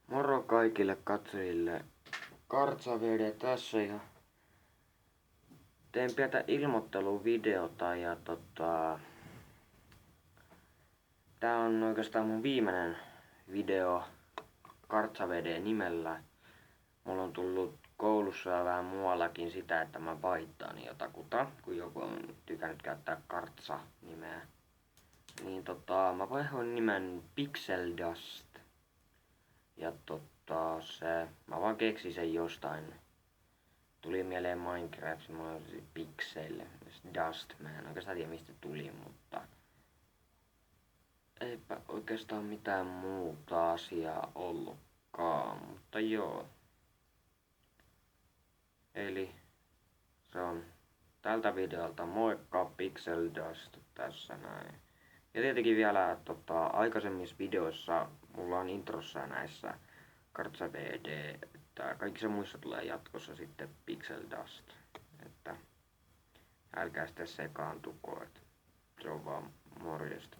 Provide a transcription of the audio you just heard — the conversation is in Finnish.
Moro kaikille katsojille. Kartsavede tässä ja teen pientä ilmoitteluvideota ja tää on oikeastaan mun viimeinen video Kartsaveden nimellä. Mulla on tullut koulussa ja vähän muuallakin sitä, että mä vaihtaan jotakuta, kun joku on tykännyt käyttää Kartsa-nimeä. Niin mä vaihoin nimen Pixel Dust. Ja mä vaan keksin sen jostain. Tuli mieleen Minecraft, mulla on Pixel Dust. Mä en oikeastaan tiedä mistä tuli, mutta eipä oikeastaan mitään muuta asiaa ollutkaan, mutta joo. Eli se on tältä videolta moikka, Pixel Dust tässä näin. Ja tietenkin vielä aikaisemmissa videoissa mulla on introssa näissä Kartsavede, että kaikissa muissa tulee jatkossa sitten Pixel Dust. Että älkää sitten sekaantuko, että se on vaan morjesta.